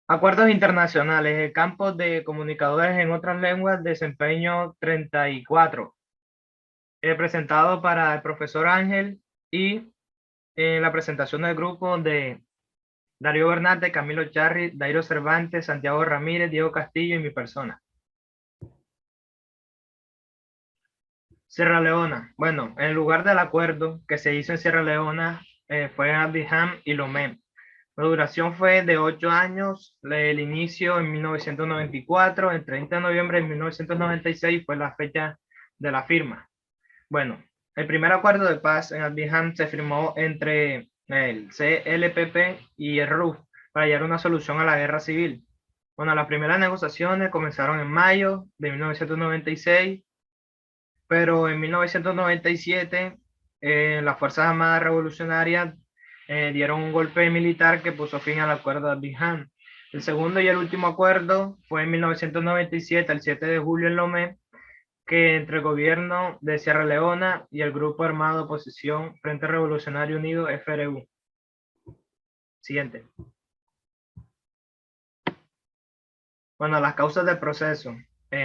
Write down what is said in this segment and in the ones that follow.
Acuerdos internacionales. El campo de comunicadores en otras lenguas, desempeño 34. Presentado para el profesor Ángel y la presentación del grupo de Darío Bernate, Camilo Charri, Dairo Cervantes, Santiago Ramírez, Diego Castillo y mi persona. Sierra Leona. Bueno, en lugar del acuerdo que se hizo en Sierra Leona fue en Abidjan y Lomé. La duración fue de 8 años, el inicio en 1994, el 30 de noviembre de 1996 fue la fecha de la firma. Bueno, el primer acuerdo de paz en Abidjan se firmó entre el CLPP y el RUF para hallar una solución a la guerra civil. Bueno, las primeras negociaciones comenzaron en mayo de 1996, pero en 1997 las Fuerzas Armadas Revolucionarias dieron un golpe militar que puso fin al acuerdo de Abidjan. El segundo y el último acuerdo fue en 1997, el 7 de julio en Lomé, que entre el gobierno de Sierra Leona y el Grupo Armado de Oposición Frente Revolucionario Unido, FRU. Siguiente. Bueno, las causas del proceso.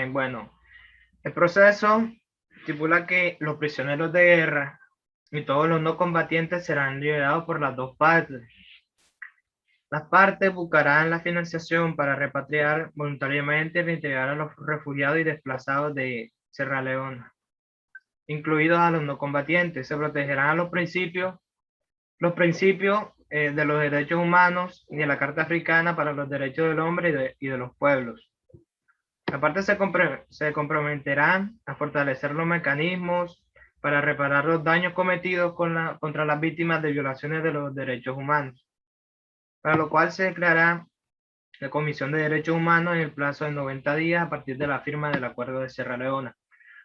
Bueno, el proceso estipula que los prisioneros de guerra y todos los no combatientes serán liberados por las dos partes. Las partes buscarán la financiación para repatriar voluntariamente y reintegrar a los refugiados y desplazados de Sierra Leona, incluidos a los no combatientes. Se protegerán a los principios de los derechos humanos y de la Carta Africana para los Derechos del Hombre y de los pueblos. Aparte, se comprometerán a fortalecer los mecanismos para reparar los daños cometidos contra las víctimas de violaciones de los derechos humanos, para lo cual se creará la Comisión de Derechos Humanos en el plazo de 90 días a partir de la firma del Acuerdo de Sierra Leona.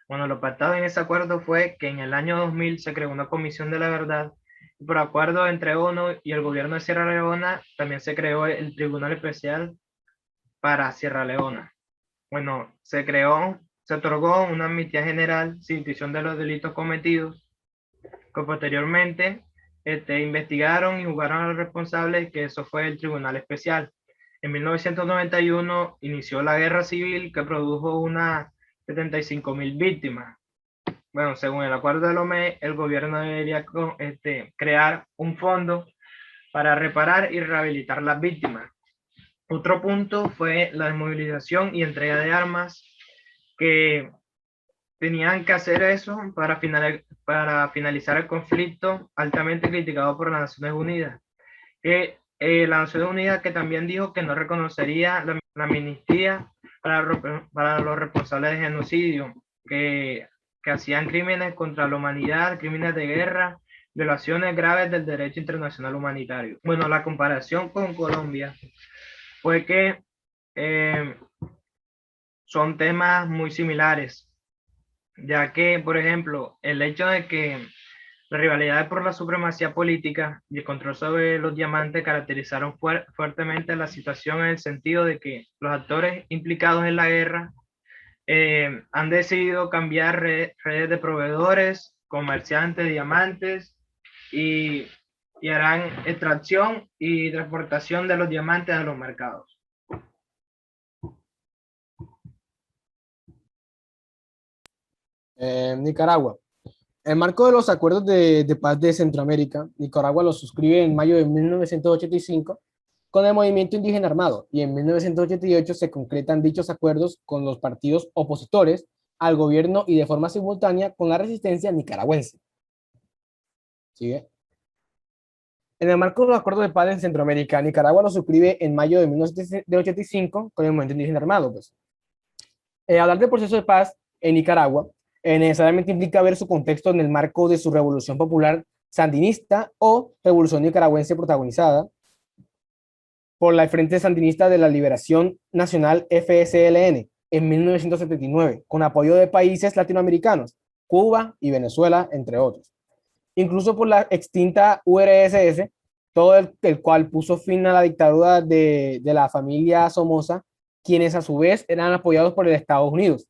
Bueno, lo pactado en ese acuerdo fue que en el año 2000 se creó una Comisión de la Verdad y por acuerdo entre ONU y el gobierno de Sierra Leona también se creó el Tribunal Especial para Sierra Leona. Bueno, se otorgó una amnistía general sin distinción de los delitos cometidos, que posteriormente investigaron y juzgaron a los responsables, que eso fue el Tribunal Especial. En 1991 inició la guerra civil que produjo unas 75.000 víctimas. Bueno, según el acuerdo de Lomé, el gobierno debería crear un fondo para reparar y rehabilitar las víctimas. Otro punto fue la desmovilización y entrega de armas, que tenían que hacer eso para finalizar el conflicto altamente criticado por las Naciones Unidas. Que las Naciones Unidas que también dijo que no reconocería la amnistía para los responsables de genocidio, que hacían crímenes contra la humanidad, crímenes de guerra, violaciones graves del derecho internacional humanitario. Bueno, la comparación con Colombia fue que eh, son temas muy similares, ya que, por ejemplo, el hecho de que la rivalidad por la supremacía política y el control sobre los diamantes caracterizaron fuertemente la situación, en el sentido de que los actores implicados en la guerra han decidido cambiar redes de proveedores, comerciantes, diamantes, y, y harán extracción y transportación de los diamantes a los mercados. Nicaragua. En el marco de los acuerdos de paz de Centroamérica, Nicaragua los suscribe en mayo de 1985 con el movimiento indígena armado, y en 1988 se concretan dichos acuerdos con los partidos opositores al gobierno y de forma simultánea con la resistencia nicaragüense. ¿Sigue? En el marco de los acuerdos de paz en Centroamérica, Nicaragua los suscribe en mayo de 1985 con el movimiento indígena armado. Pues. Hablar del proceso de paz en Nicaragua necesariamente implica ver su contexto en el marco de su revolución popular sandinista o revolución nicaragüense protagonizada por la Frente Sandinista de la Liberación Nacional FSLN en 1979, con apoyo de países latinoamericanos, Cuba y Venezuela, entre otros. Incluso por la extinta URSS, todo el cual puso fin a la dictadura de la familia Somoza, quienes a su vez eran apoyados por el Estados Unidos.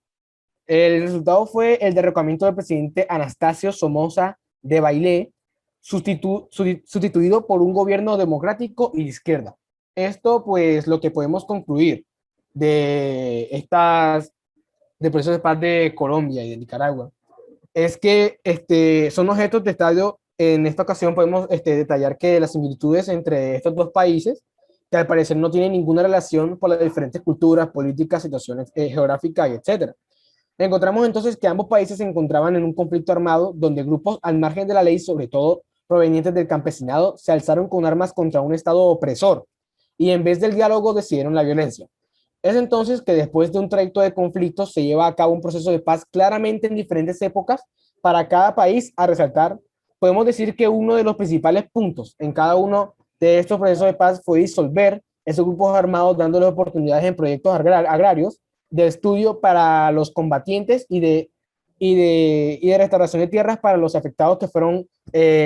El resultado fue el derrocamiento del presidente Anastasio Somoza Debayle, sustituido por un gobierno democrático y de izquierda. Esto, pues, lo que podemos concluir de de procesos de paz de Colombia y de Nicaragua es que son objetos de estudio. En esta ocasión podemos detallar que las similitudes entre estos dos países, que al parecer no tienen ninguna relación por las diferentes culturas, políticas, situaciones geográficas y etcétera. Encontramos entonces que ambos países se encontraban en un conflicto armado donde grupos al margen de la ley, sobre todo provenientes del campesinado, se alzaron con armas contra un Estado opresor y en vez del diálogo decidieron la violencia. Es entonces que después de un trayecto de conflictos se lleva a cabo un proceso de paz claramente en diferentes épocas para cada país a resaltar. Podemos decir que uno de los principales puntos en cada uno de estos procesos de paz fue disolver esos grupos armados dándoles oportunidades en proyectos agrarios de estudio para los combatientes y de restauración de tierras para los afectados que fueron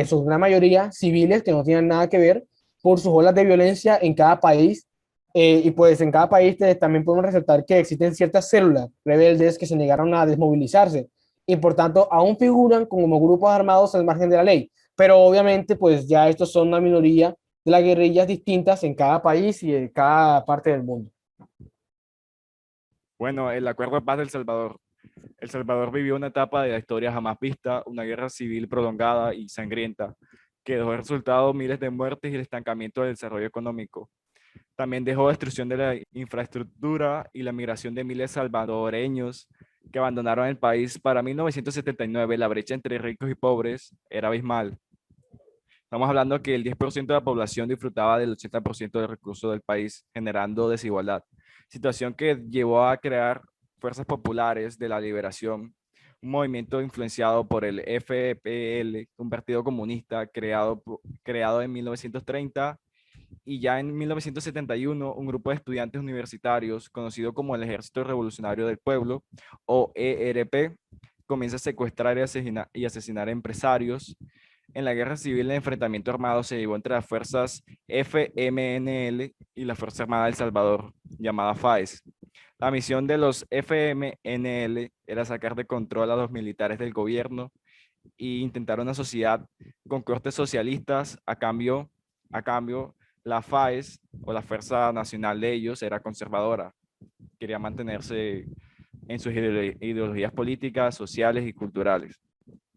su gran mayoría civiles que no tienen nada que ver por sus olas de violencia en cada país. Y pues en cada país también podemos resaltar que existen ciertas células rebeldes que se negaron a desmovilizarse y por tanto aún figuran como grupos armados al margen de la ley. Pero obviamente pues ya estos son una minoría de las guerrillas distintas en cada país y en cada parte del mundo. Bueno, el Acuerdo de Paz de El Salvador. El Salvador vivió una etapa de la historia jamás vista, una guerra civil prolongada y sangrienta, que dejó resultado miles de muertes y el estancamiento del desarrollo económico. También dejó destrucción de la infraestructura y la migración de miles de salvadoreños que abandonaron el país. Para 1979, la brecha entre ricos y pobres era abismal. Estamos hablando que el 10% de la población disfrutaba del 80% del recurso del país, generando desigualdad. Situación que llevó a crear Fuerzas Populares de la Liberación, un movimiento influenciado por el FPL, un partido comunista creado en 1930, y ya en 1971 un grupo de estudiantes universitarios conocido como el Ejército Revolucionario del Pueblo o ERP comienza a secuestrar y asesinar empresarios. En la guerra civil el enfrentamiento armado se llevó entre las fuerzas FMNL y la Fuerza Armada del Salvador, llamada FAES. La misión de los FMNL era sacar de control a los militares del gobierno e intentar una sociedad con cortes socialistas. A cambio, la FAES o la Fuerza Nacional de ellos era conservadora. Quería mantenerse en sus ideologías políticas, sociales y culturales.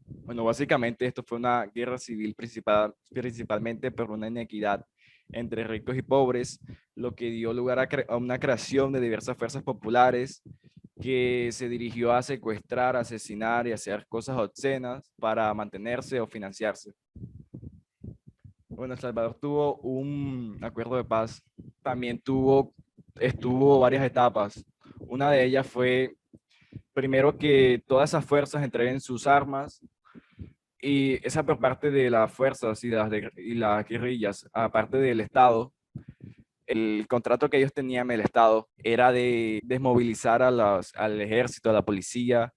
Bueno, básicamente esto fue una guerra civil principalmente por una inequidad entre ricos y pobres, lo que dio lugar a una creación de diversas fuerzas populares que se dirigió a secuestrar, asesinar y hacer cosas obscenas para mantenerse o financiarse. Bueno, El Salvador tuvo un acuerdo de paz, también estuvo varias etapas. Una de ellas fue, primero, que todas esas fuerzas entreguen sus armas, y esa por parte de las fuerzas y las guerrillas, aparte del Estado. El contrato que ellos tenían en el Estado era de desmovilizar al ejército, a la policía,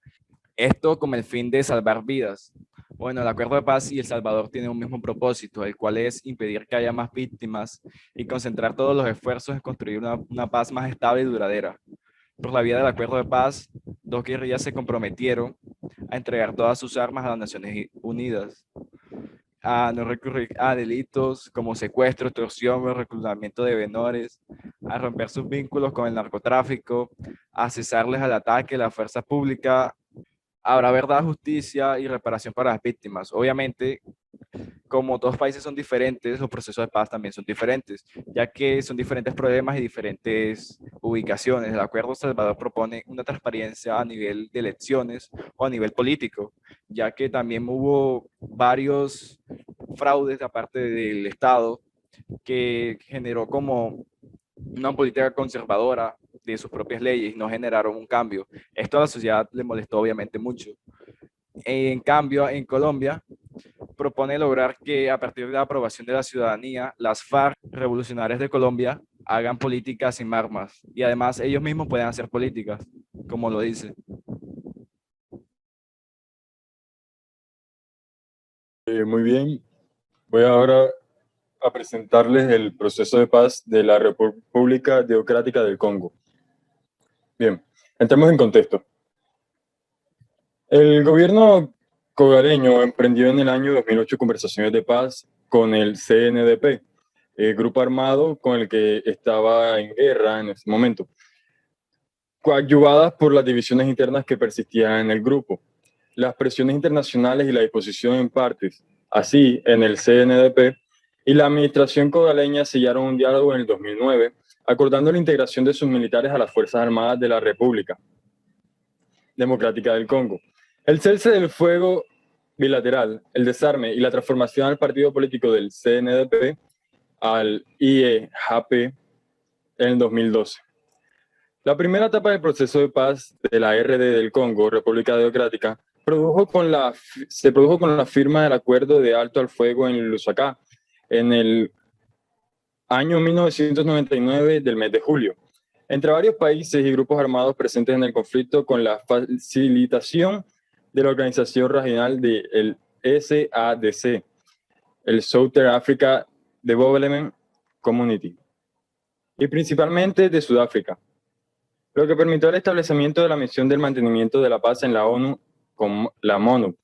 esto con el fin de salvar vidas. Bueno, el Acuerdo de Paz y El Salvador tienen un mismo propósito, el cual es impedir que haya más víctimas y concentrar todos los esfuerzos en construir una paz más estable y duradera. Por la vía del Acuerdo de Paz, dos guerrillas se comprometieron a entregar todas sus armas a las Naciones Unidas, a no recurrir a delitos como secuestro, extorsión o reclutamiento de menores, a romper sus vínculos con el narcotráfico, a cesarles al ataque a la fuerza pública. Habrá verdad, justicia y reparación para las víctimas. Obviamente, como todos países son diferentes, los procesos de paz también son diferentes, ya que son diferentes problemas y diferentes ubicaciones. El Acuerdo Salvador propone una transparencia a nivel de elecciones o a nivel político, ya que también hubo varios fraudes de parte del Estado que generó como una política conservadora de sus propias leyes y no generaron un cambio. Esto a la sociedad le molestó obviamente mucho. En cambio, en Colombia propone lograr que a partir de la aprobación de la ciudadanía, las FARC revolucionarias de Colombia hagan políticas sin armas y además ellos mismos puedan hacer políticas, como lo dice. Muy bien, voy ahora a presentarles el proceso de paz de la República Democrática del Congo. Bien, entremos en contexto. El gobierno cogareño emprendió en el año 2008 conversaciones de paz con el CNDP grupo armado con el que estaba en guerra en ese momento, coadyuvadas por las divisiones internas que persistían en el grupo, las presiones internacionales y la disposición en partes. Así, en el CNDP y la administración cogaleña sellaron un diálogo en el 2009, acordando la integración de sus militares a las Fuerzas Armadas de la República Democrática del Congo. El cese del fuego bilateral, el desarme y la transformación al partido político del CNDP al IEJP en el 2012. La primera etapa del proceso de paz de la RD del Congo, República Democrática, se produjo con la firma del acuerdo de alto al fuego en Lusaka en el año 1999 del mes de julio, entre varios países y grupos armados presentes en el conflicto, con la facilitación de la organización regional del SADC, el Southern Africa Development Community, y principalmente de Sudáfrica, lo que permitió el establecimiento de la misión del mantenimiento de la paz en la ONU, con la MONUC.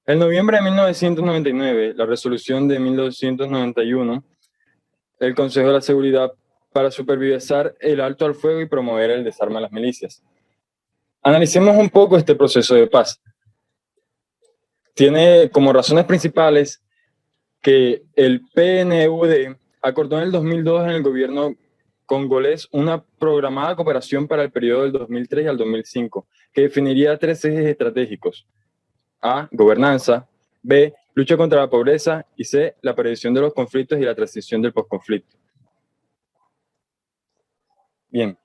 En noviembre de 1999, la resolución de 1991, el Consejo de la Seguridad para supervisar el alto al fuego y promover el desarme de las milicias. Analicemos un poco este proceso de paz. Tiene como razones principales que el PNUD acordó en el 2002 en el gobierno congolés una programada cooperación para el periodo del 2003 al 2005, que definiría 3 ejes estratégicos. A, gobernanza; B, lucha contra la pobreza; y C, la prevención de los conflictos y la transición del posconflicto. Bien,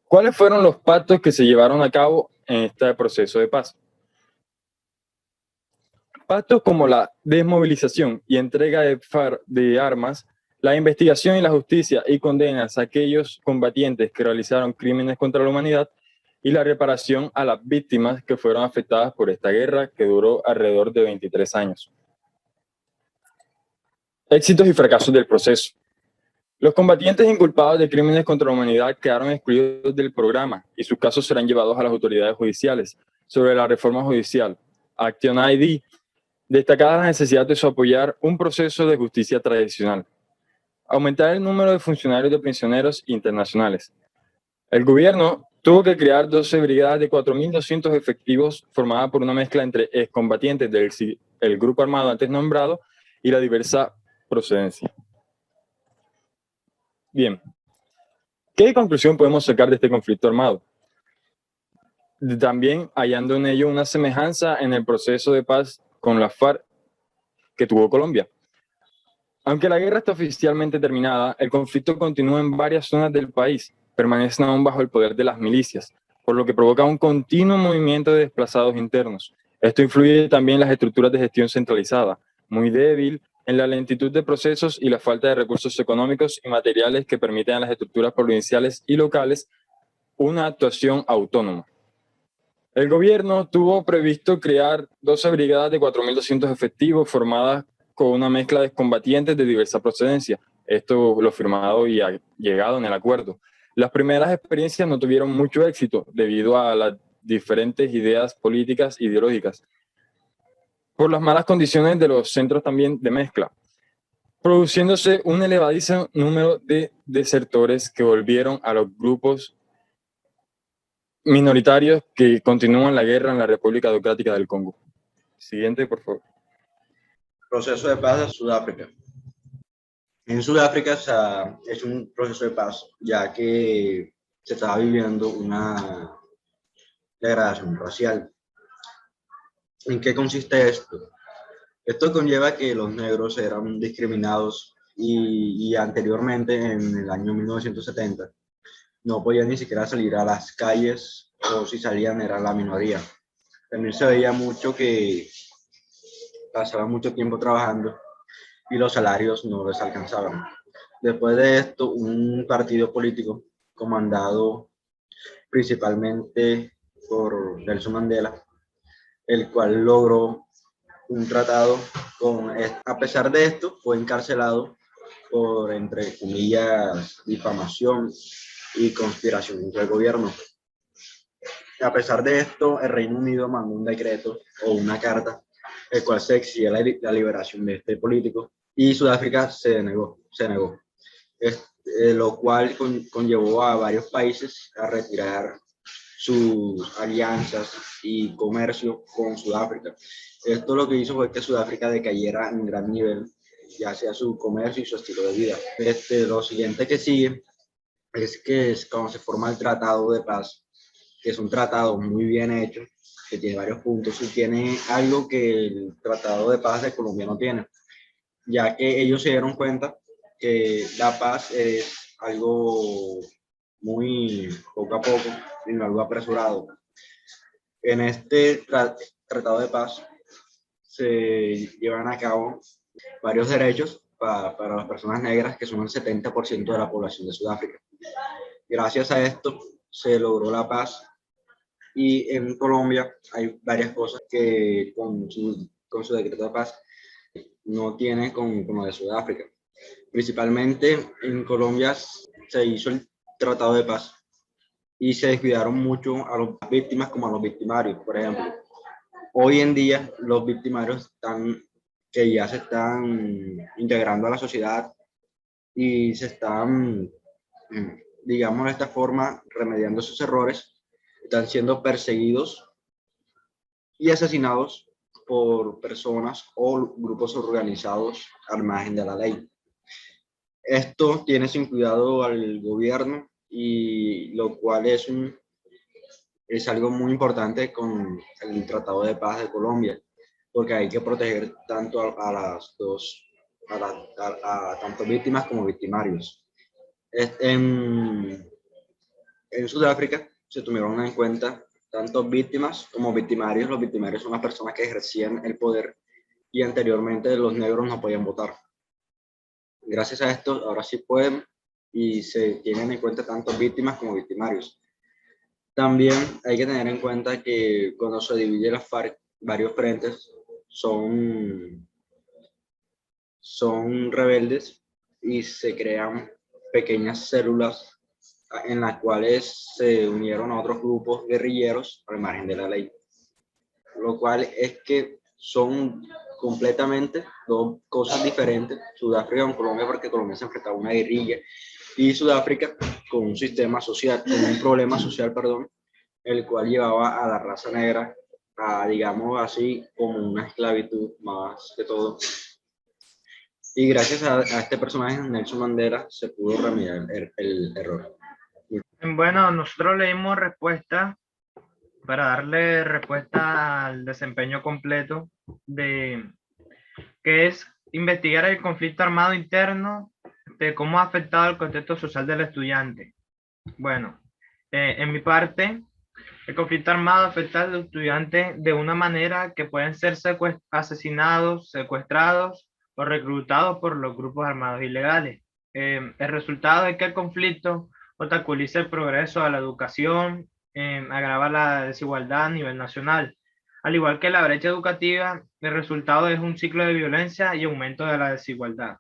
¿cuáles fueron los pactos que se llevaron a cabo en este proceso de paz? Pactos como la desmovilización y entrega de armas, la investigación y la justicia y condenas a aquellos combatientes que realizaron crímenes contra la humanidad, y la reparación a las víctimas que fueron afectadas por esta guerra que duró alrededor de 23 años. Éxitos y fracasos del proceso. Los combatientes inculpados de crímenes contra la humanidad quedaron excluidos del programa y sus casos serán llevados a las autoridades judiciales. Sobre la reforma judicial, Action ID, destacada la necesidad de apoyar un proceso de justicia tradicional. Aumentar el número de funcionarios de prisioneros internacionales. El gobierno tuvo que crear 12 brigadas de 4.200 efectivos formadas por una mezcla entre excombatientes del grupo armado antes nombrado y la diversa procedencia. Bien, ¿qué conclusión podemos sacar de este conflicto armado? También hallando en ello una semejanza en el proceso de paz con la FARC que tuvo Colombia. Aunque la guerra está oficialmente terminada, el conflicto continúa en varias zonas del país, permanecen aún bajo el poder de las milicias, por lo que provoca un continuo movimiento de desplazados internos. Esto influye también en las estructuras de gestión centralizada, muy débil, en la lentitud de procesos y la falta de recursos económicos y materiales que permiten a las estructuras provinciales y locales una actuación autónoma. El gobierno tuvo previsto crear 12 brigadas de 4.200 efectivos formadas con una mezcla de combatientes de diversa procedencia. Esto lo firmado y ha llegado en el acuerdo. Las primeras experiencias no tuvieron mucho éxito debido a las diferentes ideas políticas e ideológicas, por las malas condiciones de los centros también de mezcla, produciéndose un elevadísimo número de desertores que volvieron a los grupos minoritarios que continúan la guerra en la República Democrática del Congo. Siguiente, por favor. Proceso de paz de Sudáfrica. En Sudáfrica se ha hecho un proceso de paz, ya que se estaba viviendo una degradación racial. ¿En qué consiste esto? Esto conlleva que los negros eran discriminados y anteriormente, en el año 1970, no podían ni siquiera salir a las calles, o si salían era la minoría. También se veía mucho que pasaban mucho tiempo trabajando y los salarios no les alcanzaban. Después de esto, un partido político comandado principalmente por Nelson Mandela, el cual logró un tratado a pesar de esto, fue encarcelado por, entre comillas, difamación y conspiración contra el gobierno. A pesar de esto, el Reino Unido mandó un decreto o una carta, el cual se exigía la liberación de este político y Sudáfrica se negó. Lo cual conllevó a varios países a retirar sus alianzas y comercio con Sudáfrica. Esto lo que hizo fue que Sudáfrica decayera en gran nivel, ya sea su comercio y su estilo de vida. Lo siguiente que sigue es que es cuando se forma el Tratado de Paz, que es un tratado muy bien hecho, que tiene varios puntos y tiene algo que el Tratado de Paz de Colombia no tiene, ya que ellos se dieron cuenta que la paz es algo muy poco a poco y no algo apresurado. En este Tratado de Paz se llevan a cabo varios derechos para las personas negras, que son el 70% de la población de Sudáfrica. Gracias a esto se logró la paz y en Colombia hay varias cosas que con su decreto de paz no tiene con lo de Sudáfrica. Principalmente en Colombia se hizo el Tratado de Paz y se descuidaron mucho a las víctimas como a los victimarios. Por ejemplo, hoy en día los victimarios que ya se están integrando a la sociedad y se están, digamos de esta forma, remediando sus errores, están siendo perseguidos y asesinados por personas o grupos organizados al margen de la ley. Esto tiene sin cuidado al gobierno y lo cual es algo muy importante con el Tratado de Paz de Colombia, porque hay que proteger tanto a las dos, a tanto víctimas como victimarios. En Sudáfrica se tuvieron en cuenta tanto víctimas como victimarios. Los victimarios son las personas que ejercían el poder y anteriormente los negros no podían votar. Gracias a esto ahora sí pueden y se tienen en cuenta tanto víctimas como victimarios. También hay que tener en cuenta que cuando se divide la FARC, varios frentes son rebeldes y se crean pequeñas células en las cuales se unieron a otros grupos guerrilleros al margen de la ley. Lo cual es que son completamente dos cosas diferentes. Sudáfrica con Colombia, porque Colombia se enfrentaba a una guerrilla, y Sudáfrica con un sistema social, con un problema social, perdón, el cual llevaba a la raza negra a, digamos así, como una esclavitud más que todo. Y gracias a este personaje, Nelson Mandela, se pudo remediar el error. Bueno, nosotros leímos respuesta para darle respuesta al desempeño completo de que es investigar el conflicto armado interno, de cómo ha afectado el contexto social del estudiante. Bueno, en mi parte, el conflicto armado afecta al estudiante de una manera que pueden ser asesinados, secuestrados o reclutados por los grupos armados ilegales. El resultado es que el conflicto obstaculiza el progreso de la educación, agrava la desigualdad a nivel nacional. Al igual que la brecha educativa, el resultado es un ciclo de violencia y aumento de la desigualdad.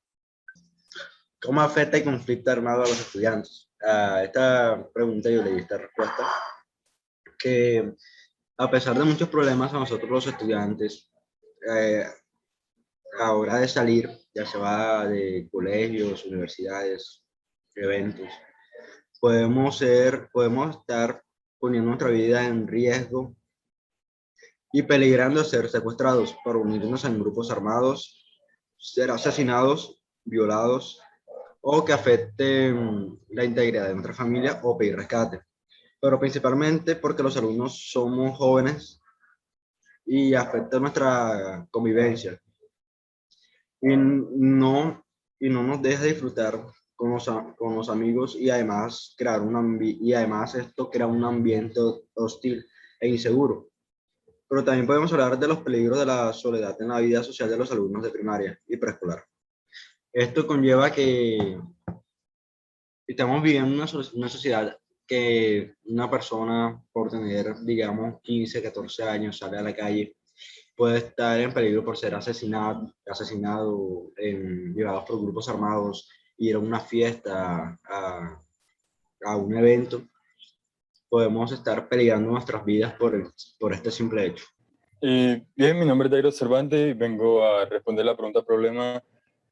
¿Cómo afecta el conflicto armado a los estudiantes? A esta pregunta yo le di esta respuesta, que a pesar de muchos problemas a nosotros los estudiantes, a la hora de salir, ya se va de colegios, universidades, eventos, podemos estar poniendo nuestra vida en riesgo y peligrando de ser secuestrados por unirnos en grupos armados, ser asesinados, violados o que afecten la integridad de nuestra familia o pedir rescate. Pero principalmente porque los alumnos somos jóvenes y afecta nuestra convivencia y no nos deja disfrutar con los amigos y además esto crea un ambiente hostil e inseguro. Pero también podemos hablar de los peligros de la soledad en la vida social de los alumnos de primaria y preescolar. Esto conlleva que estamos viviendo una sociedad que una persona por tener, digamos, 15, 14 años sale a la calle, puede estar en peligro por ser asesinado, llevados por grupos armados, ir a una fiesta, a un evento. Podemos estar peligrando nuestras vidas por este simple hecho. Bien, mi nombre es Dairo Cervantes y vengo a responder la pregunta problema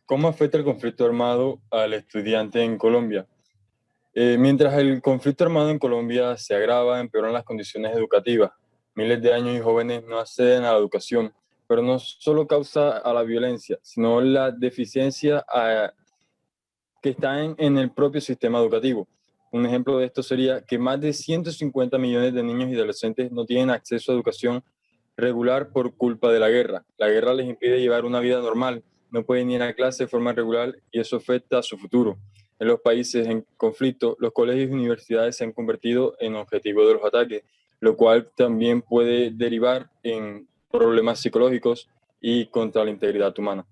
¿Cómo afecta el conflicto armado al estudiante en Colombia? Mientras el conflicto armado en Colombia se agrava, empeoran las condiciones educativas. Miles de años y jóvenes no acceden a la educación, pero no solo causa a la violencia, sino la deficiencia que está en el propio sistema educativo. Un ejemplo de esto sería que más de 150 millones de niños y adolescentes no tienen acceso a educación regular por culpa de la guerra. La guerra les impide llevar una vida normal, no pueden ir a clase de forma regular y eso afecta a su futuro. En los países en conflicto, los colegios y universidades se han convertido en objetivo de los ataques, lo cual también puede derivar en problemas psicológicos y contra la integridad humana.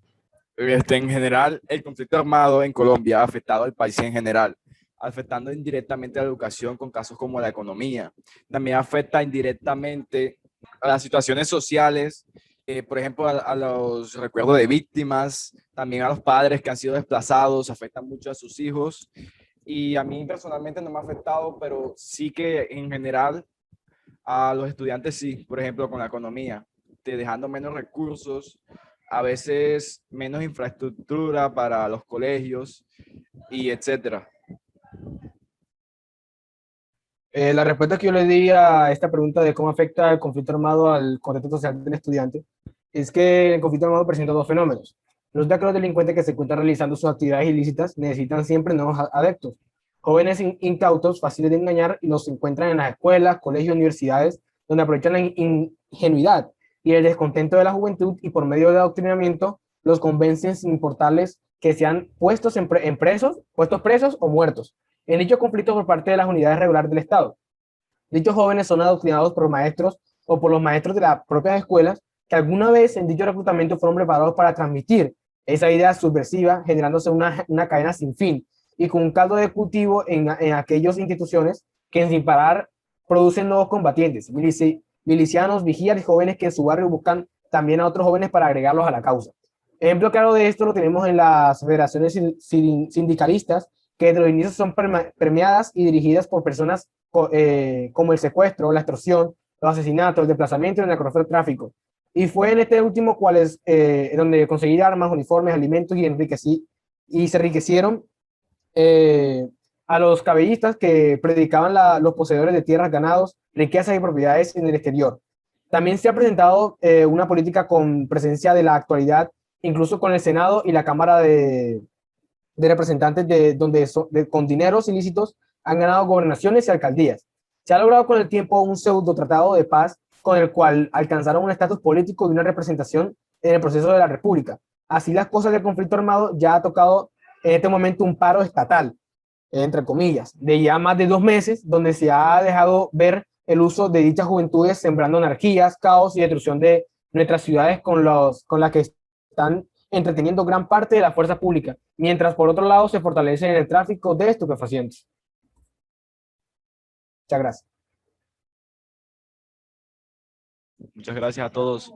En general, el conflicto armado en Colombia ha afectado al país en general, afectando indirectamente a la educación con casos como la economía. También afecta indirectamente a las situaciones sociales, por ejemplo, a los recuerdos de víctimas, también a los padres que han sido desplazados, afectan mucho a sus hijos. Y a mí personalmente no me ha afectado, pero sí que en general a los estudiantes sí, por ejemplo, con la economía, te dejando menos recursos, a veces menos infraestructura para los colegios y etcétera. La respuesta que yo le di a esta pregunta de cómo afecta el conflicto armado al contexto social del estudiante es que el conflicto armado presenta dos fenómenos. Resulta que los delincuentes que se encuentran realizando sus actividades ilícitas necesitan siempre nuevos adeptos. Jóvenes incautos, fáciles de engañar, y los encuentran en las escuelas, colegios, universidades, donde aprovechan la ingenuidad y el descontento de la juventud y por medio del adoctrinamiento los convencen sin importarles que sean puestos puestos presos o muertos en dicho conflicto por parte de las unidades regulares del Estado. Dichos jóvenes son adoctrinados por maestros o por los maestros de las propias escuelas que alguna vez en dicho reclutamiento fueron preparados para transmitir esa idea subversiva, generándose una cadena sin fin y con un caldo de cultivo en aquellas instituciones que sin parar producen nuevos combatientes, milicianos, vigías y jóvenes que en su barrio buscan también a otros jóvenes para agregarlos a la causa. Ejemplo claro de esto lo tenemos en las federaciones sindicalistas, que desde los inicios son premiadas y dirigidas por personas como el secuestro, la extorsión, los asesinatos, el desplazamiento y el narcotráfico. Y fue en este último donde conseguir armas, uniformes, alimentos y se enriquecieron a los cabellistas que predicaban los poseedores de tierras, ganados, riquezas y propiedades en el exterior. También se ha presentado una política con presencia de la actualidad, incluso con el Senado y la Cámara de representantes con dineros ilícitos han ganado gobernaciones y alcaldías. Se ha logrado con el tiempo un pseudo tratado de paz con el cual alcanzaron un estatus político y una representación en el proceso de la República. Así las cosas del conflicto armado ya ha tocado en este momento un paro estatal, entre comillas, de ya más de 2 meses, donde se ha dejado ver el uso de dichas juventudes sembrando anarquías, caos y destrucción de nuestras ciudades con las que están entreteniendo gran parte de la fuerza pública, mientras por otro lado se fortalece en el tráfico de estupefacientes. Muchas gracias. Muchas gracias a todos.